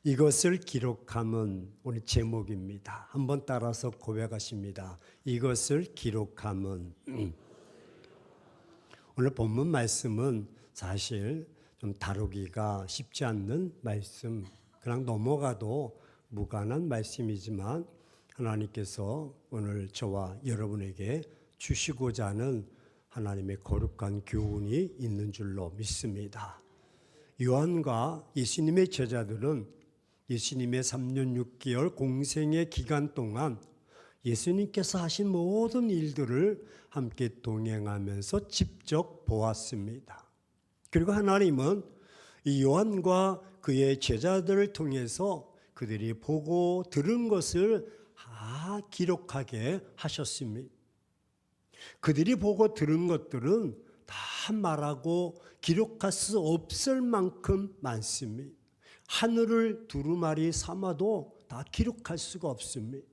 이것을 기록함은 오늘 제목입니다. 한번 따라서 고백하십니다. 이것을 기록함은. 오늘 본문 말씀은 사실 좀 다루기가 쉽지 않는 말씀, 그냥 넘어가도 무관한 말씀이지만 하나님께서 오늘 저와 여러분에게 주시고자 하는 하나님의 거룩한 교훈이 있는 줄로 믿습니다. 요한과 예수님의 제자들은 예수님의 3년 6개월 공생의 기간 동안 예수님께서 하신 모든 일들을 함께 동행하면서 직접 보았습니다. 그리고 하나님은 이 요한과 그의 제자들을 통해서 그들이 보고 들은 것을 다 기록하게 하셨습니다. 그들이 보고 들은 것들은 다 말하고 기록할 수 없을 만큼 많습니다. 하늘을 두루마리 삼아도 다 기록할 수가 없습니다.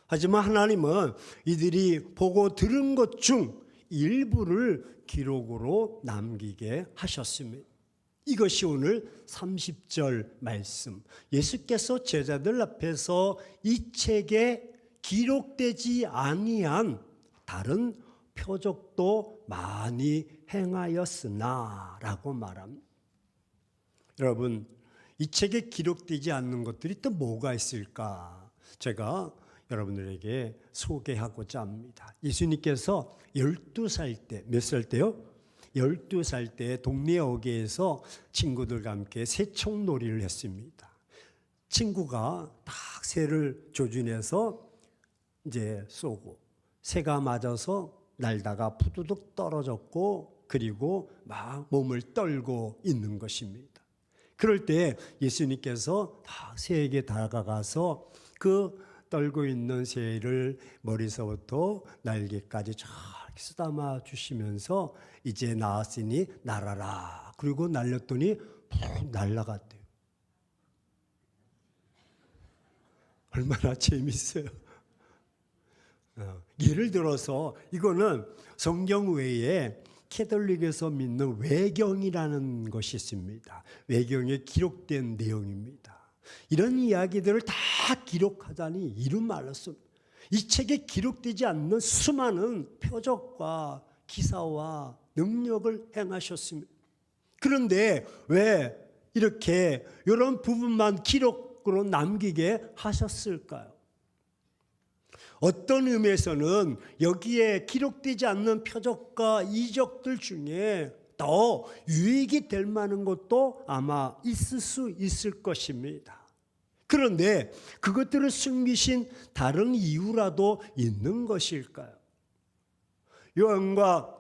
하지만 하나님은 이들이 보고 들은 것 중 일부를 기록으로 남기게 하셨습니다. 이것이 오늘 30절 말씀. 예수께서 제자들 앞에서 이 책에 기록되지 아니한 다른 표적도 많이 행하였으나 라고 말합니다. 여러분, 이 책에 기록되지 않는 것들이 또 뭐가 있을까? 제가 여러분들에게 소개하고자 합니다. 예수님께서 12살 때, 몇 살 때요? 12살 때 동네 어귀에서 친구들과 함께 새총놀이를 했습니다. 친구가 딱 새를 조준해서 이제 쏘고 새가 맞아서 날다가 푸두둑 떨어졌고 그리고 막 몸을 떨고 있는 것입니다. 그럴 때 예수님께서 다 새에게 다가가서 그 떨고 있는 새를 머리서부터 날개까지 잘 쓰다마 주시면서 이제 나았으니 날아라. 그리고 날렸더니 푹 날아갔대요. 얼마나 재밌어요. 예를 들어서 이거는 성경 외에 캐톨릭에서 믿는 외경이라는 것이 있습니다. 외경에 기록된 내용입니다. 이런 이야기들을 다 기록하다니 이름 말랐습니다. 이 책에 기록되지 않는 수많은 표적과 기사와 능력을 행하셨습니다. 그런데 왜 이렇게 이런 부분만 기록으로 남기게 하셨을까요? 어떤 의미에서는 여기에 기록되지 않는 표적과 이적들 중에 더 유익이 될 만한 것도 아마 있을 수 있을 것입니다. 그런데 그것들을 숨기신 다른 이유라도 있는 것일까요? 요한과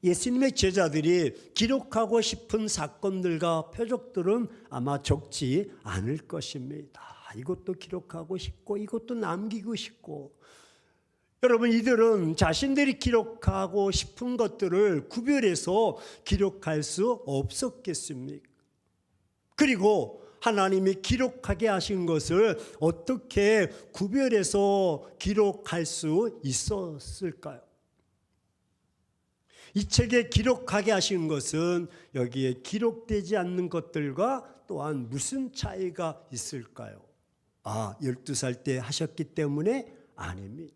예수님의 제자들이 기록하고 싶은 사건들과 표적들은 아마 적지 않을 것입니다. 이것도 기록하고 싶고 이것도 남기고 싶고. 여러분, 이들은 자신들이 기록하고 싶은 것들을 구별해서 기록할 수 없었겠습니까? 그리고 하나님이 기록하게 하신 것을 어떻게 구별해서 기록할 수 있었을까요? 이 책에 기록하게 하신 것은 여기에 기록되지 않는 것들과 또한 무슨 차이가 있을까요? 12살 때 하셨기 때문에 아닙니다.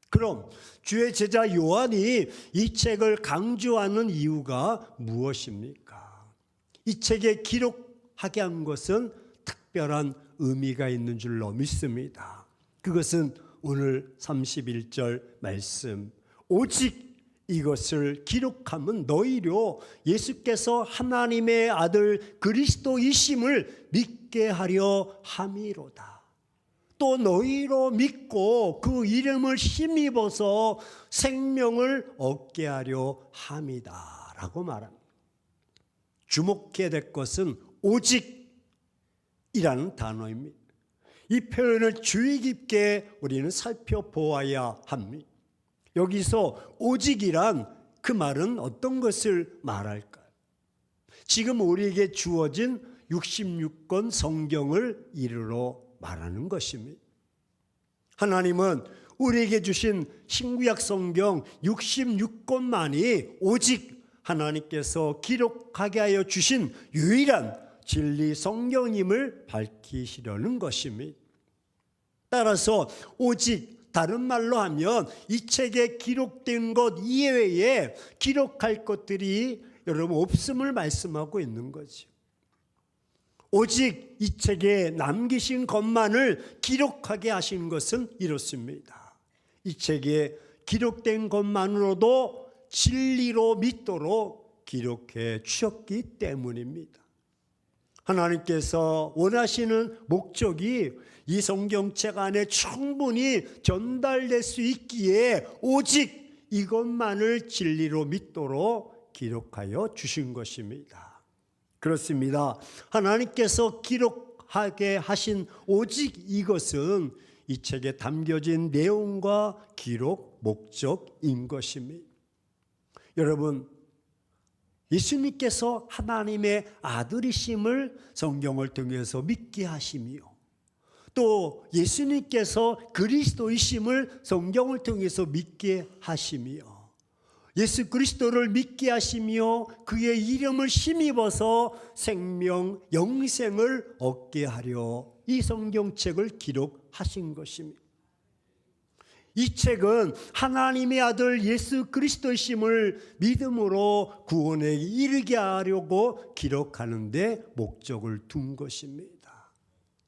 그럼 주의 제자 요한이 이 책을 강조하는 이유가 무엇입니까? 이 책에 기록하게 한 것은 특별한 의미가 있는 줄로 믿습니다. 그것은 오늘 31절 말씀. 오직 이것을 기록함은 너희로 예수께서 하나님의 아들 그리스도이심을 믿게 하려 함이로다. 또 너희로 믿고 그 이름을 힘입어서 생명을 얻게 하려 함이다 라고 말합니다. 주목해야 될 것은 오직이라는 단어입니다. 이 표현을 주의 깊게 우리는 살펴보아야 합니다. 여기서 오직이란 그 말은 어떤 것을 말할까요? 지금 우리에게 주어진 66권 성경을 이르러 말하는 것입니다. 하나님은 우리에게 주신 신구약 성경 66권만이 오직 하나님께서 기록하게 하여 주신 유일한 진리 성경임을 밝히시려는 것입니다. 따라서 오직 다른 말로 하면 이 책에 기록된 것 이외에 기록할 것들이 여러분 없음을 말씀하고 있는 거죠. 오직 이 책에 남기신 것만을 기록하게 하신 것은 이렇습니다. 이 책에 기록된 것만으로도 진리로 믿도록 기록해 주셨기 때문입니다. 하나님께서 원하시는 목적이 이 성경책 안에 충분히 전달될 수 있기에 오직 이것만을 진리로 믿도록 기록하여 주신 것입니다. 그렇습니다. 하나님께서 기록하게 하신 오직 이것은 이 책에 담겨진 내용과 기록 목적인 것입니다. 여러분, 예수님께서 하나님의 아들이심을 성경을 통해서 믿게 하시며 또 예수님께서 그리스도이심을 성경을 통해서 믿게 하시며 예수 그리스도를 믿게 하시며 그의 이름을 힘입어서 생명, 영생을 얻게 하려 이 성경책을 기록하신 것입니다. 이 책은 하나님의 아들 예수 그리스도이심을 믿음으로 구원에 이르게 하려고 기록하는 데 목적을 둔 것입니다.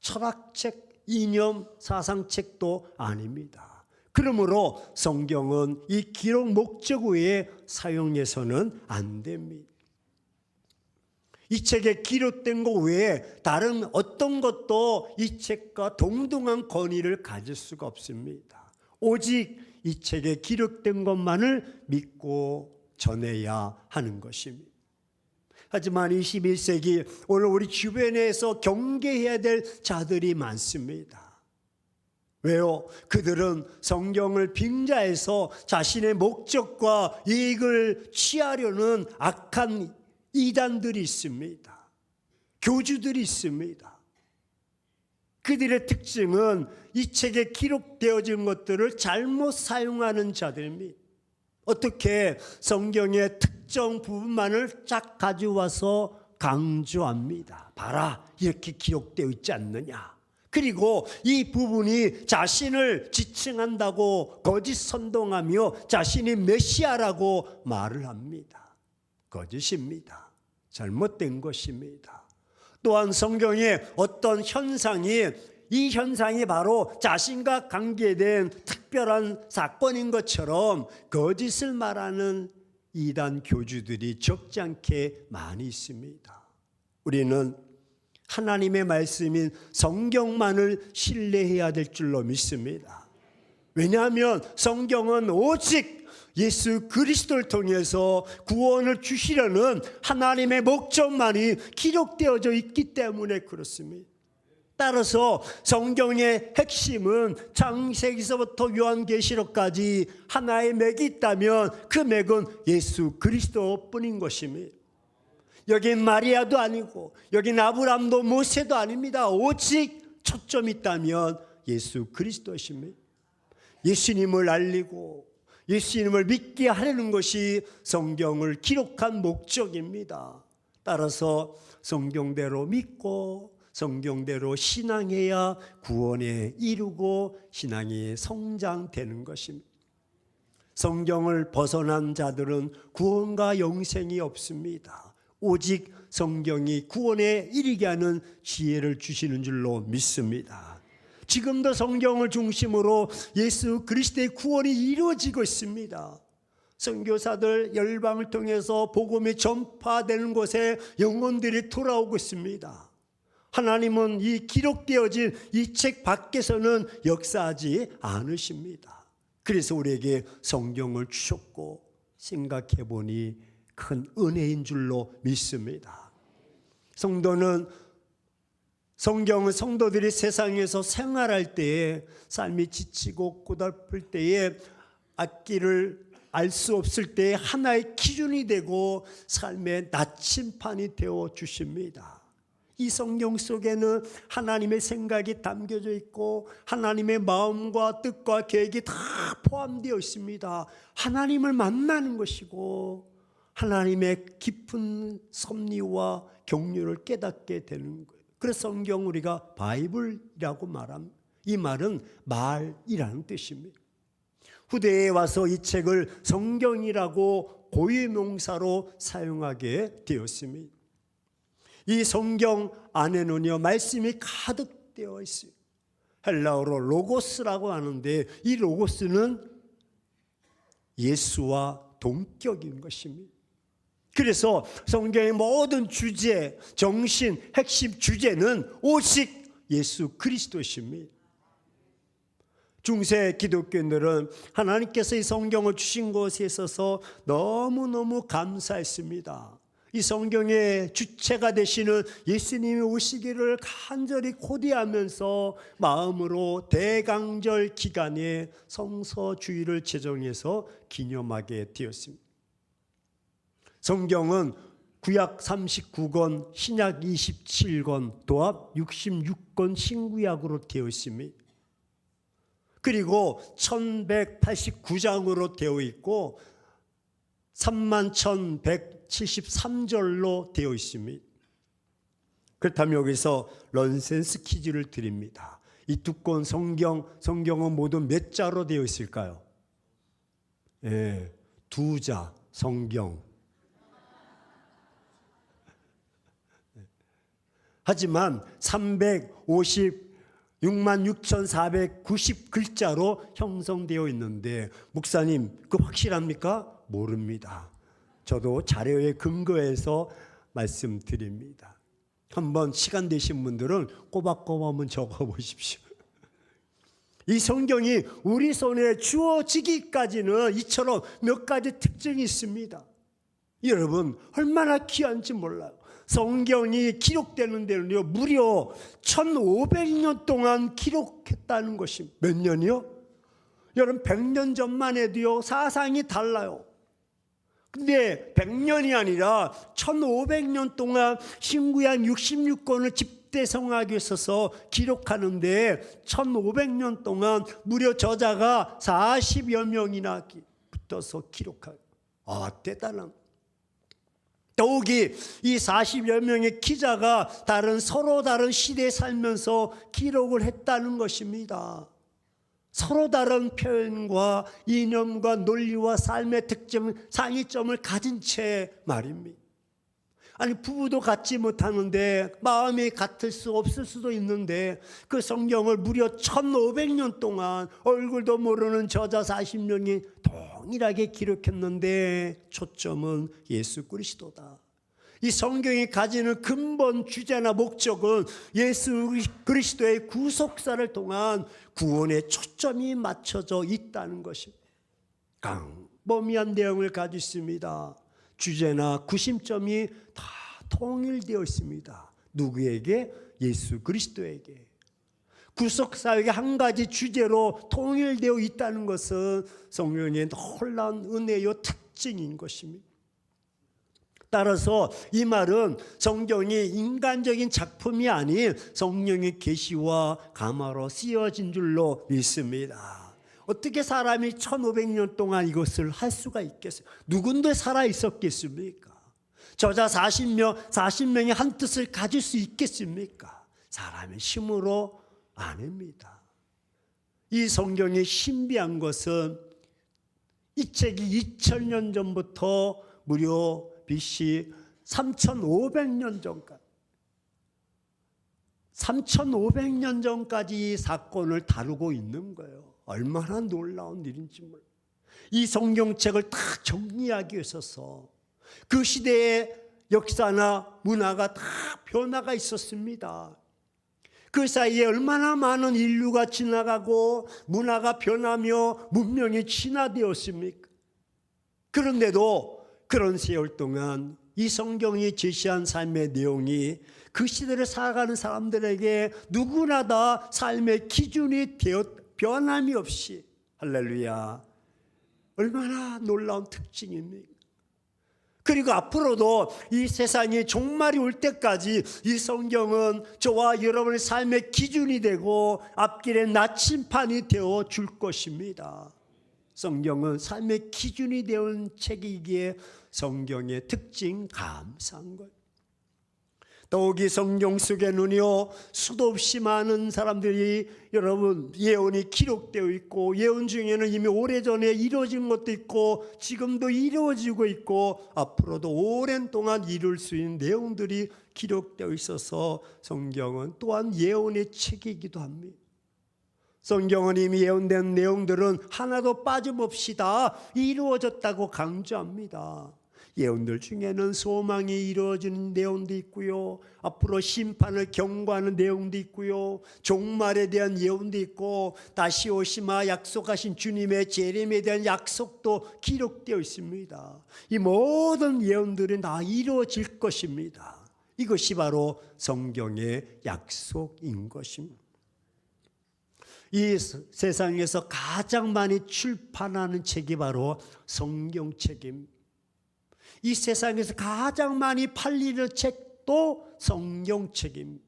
철학책, 이념, 사상책도 아닙니다. 그러므로 성경은 이 기록 목적 외에 사용해서는 안 됩니다. 이 책에 기록된 것 외에 다른 어떤 것도 이 책과 동등한 권위를 가질 수가 없습니다. 오직 이 책에 기록된 것만을 믿고 전해야 하는 것입니다. 하지만 21세기 오늘 우리 주변에서 경계해야 될 자들이 많습니다. 왜요? 그들은 성경을 빙자해서 자신의 목적과 이익을 취하려는 악한 이단들이 있습니다. 교주들이 있습니다. 그들의 특징은 이 책에 기록되어진 것들을 잘못 사용하는 자들입니다. 어떻게 성경의 특정 부분만을 쫙 가져와서 강조합니다. 봐라, 이렇게 기록되어 있지 않느냐. 그리고 이 부분이 자신을 지칭한다고 거짓 선동하며 자신이 메시아라고 말을 합니다. 거짓입니다. 잘못된 것입니다. 또한 성경의 어떤 현상이 이 현상이 바로 자신과 관계된 특별한 사건인 것처럼 거짓을 말하는 이단 교주들이 적지 않게 많이 있습니다. 우리는 하나님의 말씀인 성경만을 신뢰해야 될 줄로 믿습니다. 왜냐하면 성경은 오직 예수 그리스도를 통해서 구원을 주시려는 하나님의 목적만이 기록되어져 있기 때문에 그렇습니다. 따라서 성경의 핵심은 창세기서부터 요한계시록까지 하나의 맥이 있다면 그 맥은 예수 그리스도뿐인 것입니다. 여긴 마리아도 아니고 여긴 아브람도 모세도 아닙니다. 오직 초점이 있다면 예수 그리스도십니다. 예수님을 알리고 예수님을 믿게 하려는 것이 성경을 기록한 목적입니다. 따라서 성경대로 믿고 성경대로 신앙해야 구원에 이루고 신앙이 성장되는 것입니다. 성경을 벗어난 자들은 구원과 영생이 없습니다. 오직 성경이 구원에 이르게 하는 지혜를 주시는 줄로 믿습니다. 지금도 성경을 중심으로 예수 그리스도의 구원이 이루어지고 있습니다. 선교사들 열방을 통해서 복음이 전파되는 곳에 영혼들이 돌아오고 있습니다. 하나님은 이 기록되어진 이 책 밖에서는 역사하지 않으십니다. 그래서 우리에게 성경을 주셨고 생각해 보니 큰 은혜인 줄로 믿습니다. 성경은 성도들이 세상에서 생활할 때에 삶이 지치고 고달플 때에 앞길을 알 수 없을 때에 하나의 기준이 되고 삶의 나침판이 되어 주십니다. 이 성경 속에는 하나님의 생각이 담겨져 있고 하나님의 마음과 뜻과 계획이 다 포함되어 있습니다. 하나님을 만나는 것이고 하나님의 깊은 섭리와 경륜을 깨닫게 되는 거예요. 그래서 성경 우리가 바이블이라고 말합니다. 이 말은 말이라는 뜻입니다. 후대에 와서 이 책을 성경이라고 고유명사로 사용하게 되었습니다. 이 성경 안에는요, 말씀이 가득 되어 있어요. 헬라어로 로고스라고 하는데 이 로고스는 예수와 동격인 것입니다. 그래서 성경의 모든 주제, 정신, 핵심 주제는 오직 예수 그리스도십니다. 중세 기독교인들은 하나님께서 이 성경을 주신 것에 있어서 너무너무 감사했습니다. 이 성경의 주체가 되시는 예수님이 오시기를 간절히 고대하면서 마음으로 대강절 기간에 성서주의를 제정해서 기념하게 되었습니다. 성경은 구약 39권, 신약 27권, 도합 66권 신구약으로 되어 있습니다. 그리고 1189장으로 되어 있고 31,173절로 되어 있습니다. 그렇다면 여기서 넌센스 퀴즈를 드립니다. 이 두꺼운 성경은 모두 몇 자로 되어 있을까요? 예, 2자, 성경. 하지만 66,490글자로 형성되어 있는데 목사님, 그 확실합니까? 모릅니다. 저도 자료에 근거해서 말씀드립니다. 한번 시간 되신 분들은 꼬박꼬박 한번 적어보십시오. 이 성경이 우리 손에 주어지기까지는 이처럼 몇 가지 특징이 있습니다. 여러분, 얼마나 귀한지 몰라요. 성경이 기록되는 데는요, 무려 1500년 동안 기록했다는 것입니다. 몇 년이요? 여러분, 100년 전만 해도요, 사상이 달라요. 근데 100년이 아니라 1500년 동안 신구약 66권을 집대성하기 위해서 기록하는데 1500년 동안 무려 저자가 40여 명이나 붙어서 기록하고, 대단한. 더욱이 이 40여 명의 기자가 서로 다른 시대에 살면서 기록을 했다는 것입니다. 서로 다른 표현과 이념과 논리와 삶의 특징, 상이점을 가진 채 말입니다. 아니, 부부도 같지 못하는데 마음이 같을 수 없을 수도 있는데 그 성경을 무려 1500년 동안 얼굴도 모르는 저자 40명이 동일하게 기록했는데 초점은 예수 그리스도다. 이 성경이 가지는 근본 주제나 목적은 예수 그리스도의 구속사를 통한 구원에 초점이 맞춰져 있다는 것입니다. 광범위한 내용을 가지고 있습니다. 주제나 구심점이 다 통일되어 있습니다. 누구에게? 예수 그리스도에게. 구속사역의 한 가지 주제로 통일되어 있다는 것은 성령의 놀라운 은혜요 특징인 것입니다. 따라서 이 말은 성경이 인간적인 작품이 아닌 성령의 계시와 감화로 쓰여진 줄로 믿습니다. 어떻게 사람이 1500년 동안 이것을 할 수가 있겠어요? 누군데 살아 있었겠습니까? 저자 40명이 한 뜻을 가질 수 있겠습니까? 사람의 힘으로 아닙니다. 이 성경의 신비한 것은 이 책이 2000년 전부터 무려 BC 3500년 전까지 3500년 전까지 이 사건을 다루고 있는 거예요. 얼마나 놀라운 일인지 몰라요. 이 성경책을 다 정리하기 위해서 그 시대의 역사나 문화가 다 변화가 있었습니다. 그 사이에 얼마나 많은 인류가 지나가고 문화가 변하며 문명이 진화되었습니까? 그런데도 그런 세월 동안 이 성경이 제시한 삶의 내용이 그 시대를 살아가는 사람들에게 누구나 다 삶의 기준이 되어 변함이 없이, 할렐루야, 얼마나 놀라운 특징입니까? 그리고 앞으로도 이 세상이 종말이 올 때까지 이 성경은 저와 여러분의 삶의 기준이 되고 앞길의 나침판이 되어 줄 것입니다. 성경은 삶의 기준이 되는 책이기에 성경의 특징 감사한 거예요. 더욱이 성경 속에는요, 수도 없이 많은 사람들이 여러분 예언이 기록되어 있고, 예언 중에는 이미 오래전에 이루어진 것도 있고 지금도 이루어지고 있고 앞으로도 오랜 동안 이룰 수 있는 내용들이 기록되어 있어서 성경은 또한 예언의 책이기도 합니다. 성경은 이미 예언된 내용들은 하나도 빠짐없이 다 이루어졌다고 강조합니다. 예언들 중에는 소망이 이루어지는 내용도 있고요, 앞으로 심판을 경고하는 내용도 있고요, 종말에 대한 예언도 있고, 다시 오시마 약속하신 주님의 재림에 대한 약속도 기록되어 있습니다. 이 모든 예언들은 다 이루어질 것입니다. 이것이 바로 성경의 약속인 것입니다. 이 세상에서 가장 많이 출판하는 책이 바로 성경책입니다. 이 세상에서 가장 많이 팔리는 책도 성경책입니다.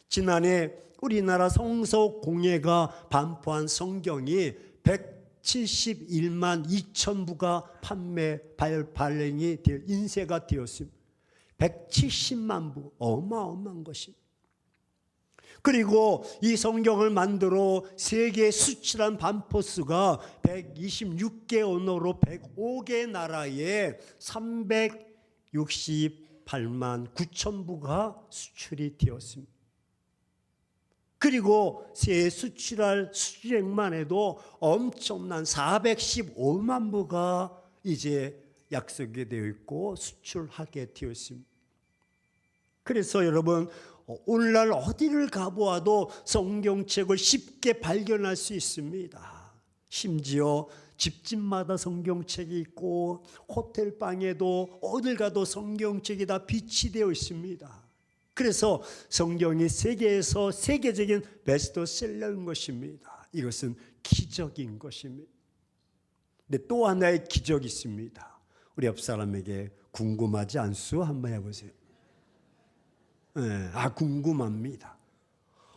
지난해 우리나라 성서공회가 반포한 성경이 171만 2천 부가 발행이 인쇄가 되었습니다. 170만 부, 어마어마한 것입니다. 그리고 이 성경을 만들어 세계에 수출한 반포수가 126개 언어로 105개 나라에 368만 9천 부가 수출이 되었습니다. 그리고 새해 수출할 수출액만 해도 엄청난 415만 부가 이제 약속이 되어 있고 수출하게 되었습니다. 그래서 여러분, 오늘날 어디를 가보아도 성경책을 쉽게 발견할 수 있습니다. 심지어 집집마다 성경책이 있고 호텔 방에도 어딜 가도 성경책이 다 비치되어 있습니다. 그래서 성경이 세계에서 세계적인 베스트셀러인 것입니다. 이것은 기적인 것입니다. 근데 또 하나의 기적이 있습니다. 우리 옆 사람에게 궁금하지 않소? 한번 해보세요. 궁금합니다.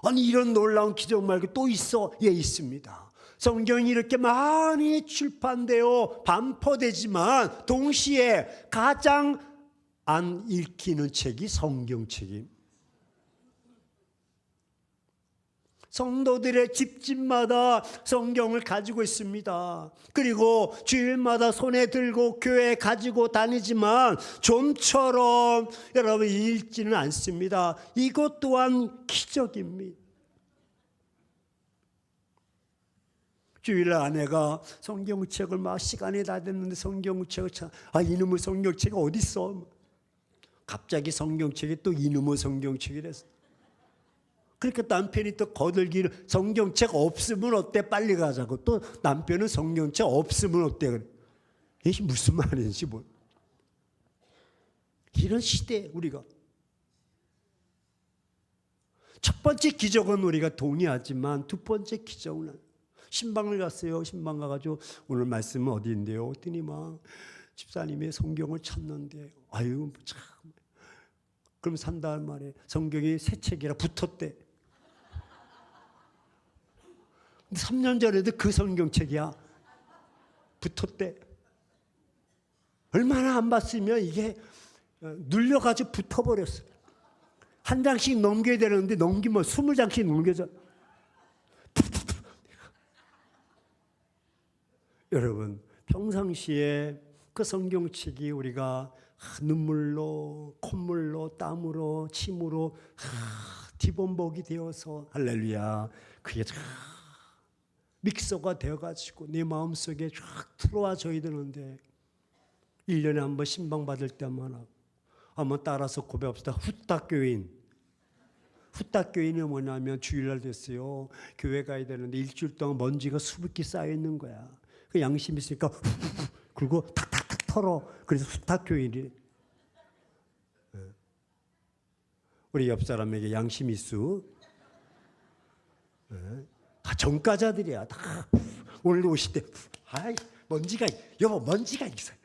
아니, 이런 놀라운 기적 말고 또 있어? 예, 있습니다. 성경이 이렇게 많이 출판되어 반포되지만 동시에 가장 안 읽히는 책이 성경책입니다. 성도들의 집집마다 성경을 가지고 있습니다. 그리고 주일마다 손에 들고 교회에 가지고 다니지만 좀처럼 여러분 읽지는 않습니다. 이것 또한 기적입니다. 주일날 아내가 성경책을 막 시간이 다 됐는데 성경책을 이놈의 성경책이 어디 있어? 갑자기 성경책이 또 이놈의 성경책이랬어. 그러니까 남편이 또 거들기를, 성경책 없으면 어때? 빨리 가자고. 또 남편은 성경책 없으면 어때? 그래. 이게 무슨 말인지 뭐. 이런 시대에 우리가. 첫 번째 기적은 우리가 동의하지만 두 번째 기적은 신방을 갔어요. 신방 가가지고 오늘 말씀은 어디인데요? 했더니 막 집사님이 성경을 찾는데 아유 참. 그럼 산다는 말에 성경이 새 책이라 붙었대. 3년 전에도 그 성경책이야. 붙었대. 얼마나 안 봤으면 이게 눌려가지고 붙어버렸어. 한 장씩 넘겨야 되는데 넘기면 20장씩 넘겨져. 여러분, 평상시에 그 성경책이 우리가 눈물로, 콧물로, 땀으로, 침으로 뒤범벅이 되어서 할렐루야, 그게 믹서가 되어가지고 내 마음속에 쫙 들어와줘야 되는데 1년에 한 번 신방 받을 때만 한번 따라서 고백합시다. 후딱교인. 후딱교인이 뭐냐면 주일날 됐어요. 교회 가야 되는데 일주일 동안 먼지가 수북히 쌓여있는 거야. 그 양심 있으니까 그리고 탁탁탁 털어. 그래서 후딱교인이. 우리 옆 사람에게 양심 있수. 다 전과자들이야. 다 오늘 오실 때 먼지가, 여보 먼지가 있어요.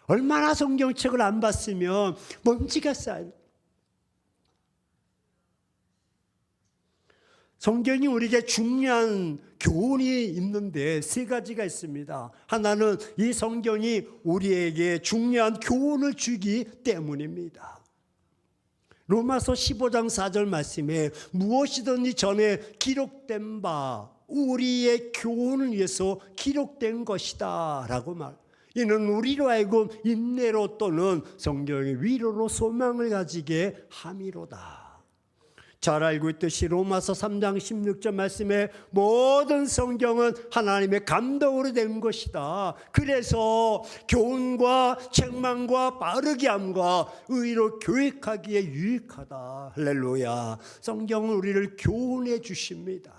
얼마나 성경책을 안 봤으면 먼지가 쌓여. 성경이 우리에게 중요한 교훈이 있는데 세 가지가 있습니다. 하나는 이 성경이 우리에게 중요한 교훈을 주기 때문입니다. 로마서 15장 4절 말씀에 무엇이든지 전에 기록된 바 우리의 교훈을 위해서 기록된 것이다 라고 말. 이는 우리로 하여금 인내로 또는 성경의 위로로 소망을 가지게 함이로다. 잘 알고 있듯이 로마서 3장 16절 말씀에 모든 성경은 하나님의 감동으로 된 것이다. 그래서 교훈과 책망과 바르게 함과 의로 교육하기에 유익하다. 할렐루야. 성경은 우리를 교훈해 주십니다.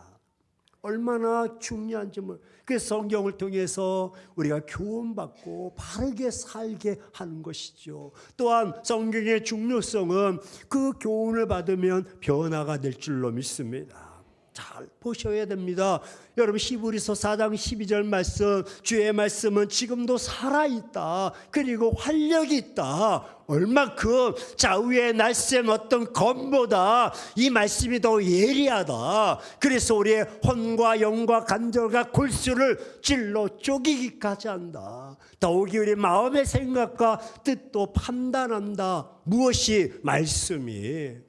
얼마나 중요한지 그래서 성경을 통해서 우리가 교훈받고 바르게 살게 하는 것이죠. 또한 성경의 중요성은 그 교훈을 받으면 변화가 될 줄로 믿습니다. 잘 보셔야 됩니다. 여러분 히브리서 4장 12절 말씀, 주의 말씀은 지금도 살아있다. 그리고 활력이 있다. 얼마큼 좌우의 날쌘 어떤 검보다 이 말씀이 더 예리하다. 그래서 우리의 혼과 영과 간절과 골수를 찔러 쪼개기까지 한다. 더욱이 우리 마음의 생각과 뜻도 판단한다. 무엇이? 말씀이.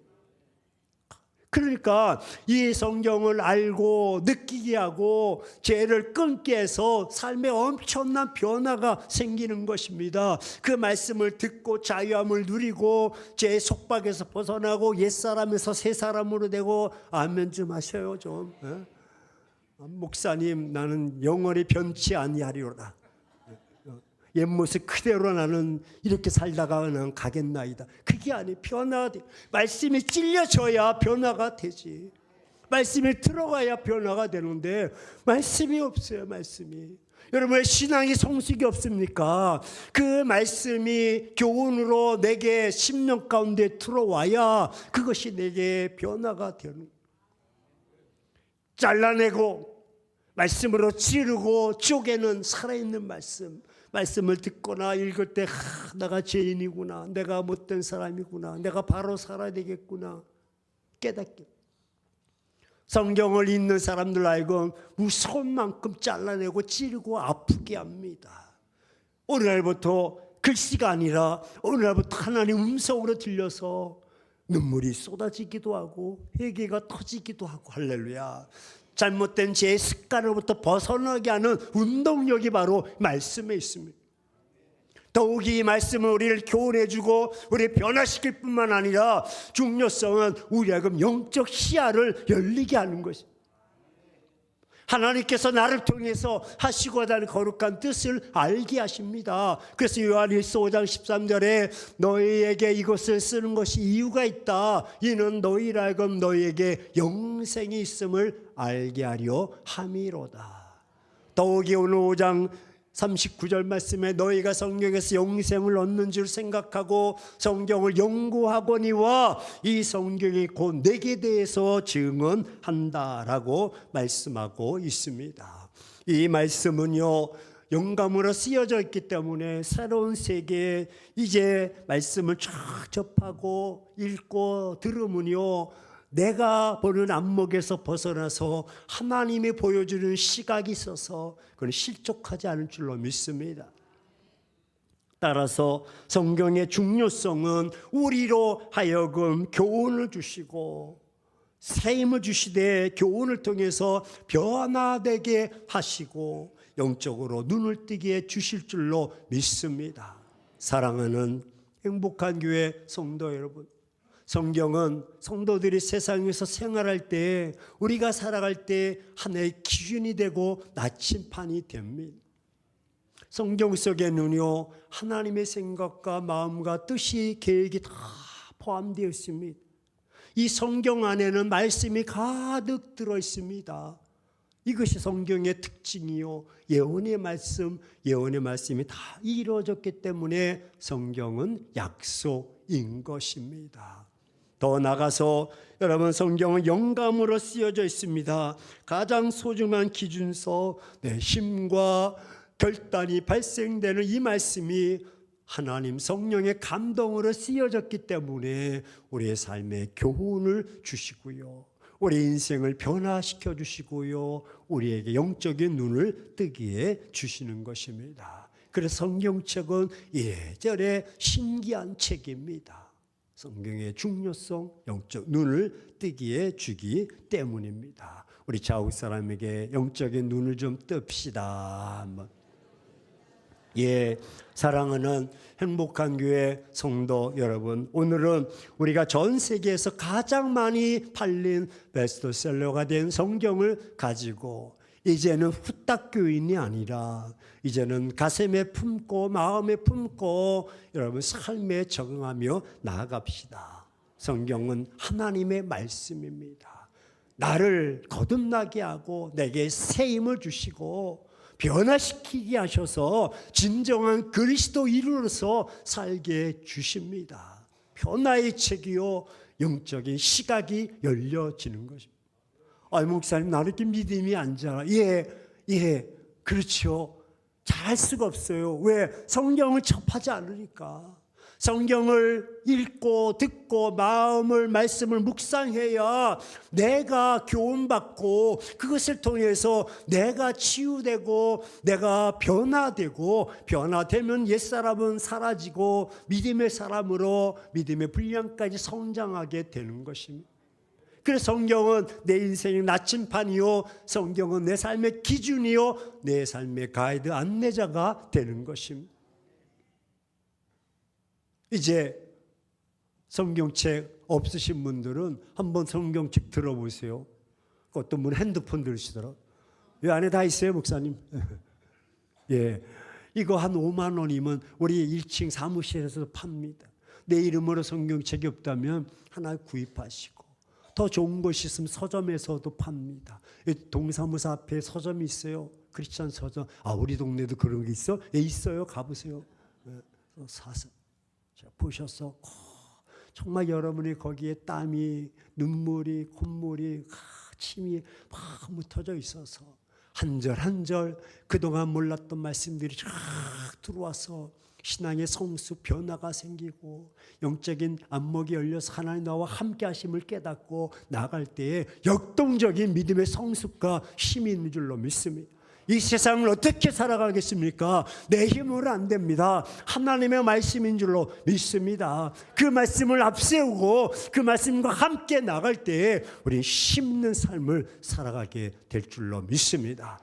그러니까 이 성경을 알고 느끼게 하고 죄를 끊게 해서 삶에 엄청난 변화가 생기는 것입니다. 그 말씀을 듣고 자유함을 누리고 죄의 속박에서 벗어나고 옛사람에서 새사람으로 되고. 아멘 좀 하셔요 좀. 목사님 나는 영원히 변치 아니하리로다. 옛 모습 그대로 나는 이렇게 살다가 나는 가겠나이다. 그게 아니에요. 변화가 돼. 말씀이 찔려져야 변화가 되지. 말씀이 들어가야 변화가 되는데 말씀이 없어요. 말씀이. 여러분의 신앙이 성숙이 없습니까? 그 말씀이 교훈으로 내게 심령 가운데 들어와야 그것이 내게 변화가 되는. 잘라내고 말씀으로 찌르고 쪼개는 살아있는 말씀을 듣거나 읽을 때 내가 죄인이구나, 내가 못된 사람이구나, 내가 바로 살아야 되겠구나 깨닫게. 성경을 읽는 사람들 알고 무서운 만큼 잘라내고 찌르고 아프게 합니다. 오늘날부터 글씨가 아니라 오늘날부터 하나님 음성으로 들려서 눈물이 쏟아지기도 하고 회개가 터지기도 하고. 할렐루야. 잘못된 죄의 습관으로부터 벗어나게 하는 운동력이 바로 말씀에 있습니다. 더욱이 이 말씀은 우리를 교훈해주고 우리를 변화시킬 뿐만 아니라 중요성은 우리하고 영적 시야를 열리게 하는 것입니다. 하나님께서 나를 통해서 하시고자 하는 거룩한 뜻을 알게 하십니다. 그래서 요한일서 5장 13절에 너희에게 이것을 쓰는 것이 이유가 있다. 이는 너희라 하여금 너희에게 영생이 있음을 알게 하려 함이로다. 더욱이 오늘 5장 39절 말씀에 너희가 성경에서 영생을 얻는 줄 생각하고 성경을 연구하거니와 이 성경이 곧 내게 대해서 증언한다라고 말씀하고 있습니다. 이 말씀은요 영감으로 쓰여져 있기 때문에 새로운 세계에 이제 말씀을 쫙 접하고 읽고 들으면요 내가 보는 안목에서 벗어나서 하나님이 보여주는 시각이 있어서 그건 실족하지 않을 줄로 믿습니다. 따라서 성경의 중요성은 우리로 하여금 교훈을 주시고 세임을 주시되 교훈을 통해서 변화되게 하시고 영적으로 눈을 뜨게 주실 줄로 믿습니다. 사랑하는 행복한 교회 성도 여러분, 성경은 성도들이 세상에서 생활할 때 우리가 살아갈 때 하나의 기준이 되고 나침판이 됩니다. 성경 속에는요 하나님의 생각과 마음과 뜻이 계획이 다 포함되어 있습니다. 이 성경 안에는 말씀이 가득 들어 있습니다. 이것이 성경의 특징이요 예언의 말씀이 다 이루어졌기 때문에 성경은 약속인 것입니다. 더 나가서 여러분 성경은 영감으로 쓰여져 있습니다. 가장 소중한 기준서 내 힘과 결단이 발생되는 이 말씀이 하나님 성령의 감동으로 쓰여졌기 때문에 우리의 삶에 교훈을 주시고요 우리 인생을 변화시켜 주시고요, 우리에게 영적인 눈을 뜨게 주시는 것입니다. 그래서 성경책은 예절의 신기한 책입니다. 성경의 중요성, 영적 눈을 뜨기에 주기 때문입니다. 우리 좌우 사람에게 영적인 눈을 좀 뜹시다. 한번. 사랑하는 행복한 교회 성도 여러분, 오늘은 우리가 전 세계에서 가장 많이 팔린 베스트셀러가 된 성경을 가지고 이제는 후딱 교인이 아니라 이제는 가슴에 품고 마음에 품고 여러분 삶에 적응하며 나아갑시다. 성경은 하나님의 말씀입니다. 나를 거듭나게 하고 내게 새 힘을 주시고 변화시키게 하셔서 진정한 그리스도인으로서 살게 주십니다. 변화의 책이요, 영적인 시각이 열려지는 것입니다. 목사님, 나는 이렇게 믿음이 안 자라. 그렇죠. 잘할 수가 없어요. 왜? 성경을 접하지 않으니까. 성경을 읽고 듣고 말씀을 묵상해야 내가 교훈받고 그것을 통해서 내가 치유되고 내가 변화되면 옛사람은 사라지고 믿음의 사람으로 믿음의 분량까지 성장하게 되는 것입니다. 그래서 성경은 내 인생의 나침판이요, 성경은 내 삶의 기준이요, 내 삶의 가이드 안내자가 되는 것입니다. 이제 성경책 없으신 분들은 한번 성경책 들어보세요. 어떤 분은 핸드폰 들으시더라. 이 안에 다 있어요, 목사님. 이거 한 5만 원이면 우리 1층 사무실에서 팝니다. 내 이름으로 성경책이 없다면 하나 구입하시고, 더 좋은 것이 있으면 서점에서도 팝니다. 동사무소 앞에 서점이 있어요. 크리스찬 서점. 우리 동네도 그런 게 있어? 있어요. 가보세요. 사서 보셔서 정말 여러분이 거기에 땀이, 눈물이, 콧물이, 침이 막 묻어져 있어서 한 절 한 절 그동안 몰랐던 말씀들이 쫙 들어와서 신앙의 성숙 변화가 생기고 영적인 안목이 열려서 하나님 나와 함께 하심을 깨닫고 나갈 때에 역동적인 믿음의 성숙과 힘이 있는 줄로 믿습니다. 이 세상을 어떻게 살아가겠습니까? 내 힘으로 안 됩니다. 하나님의 말씀인 줄로 믿습니다. 그 말씀을 앞세우고 그 말씀과 함께 나갈 때에 우리 힘있는 삶을 살아가게 될 줄로 믿습니다.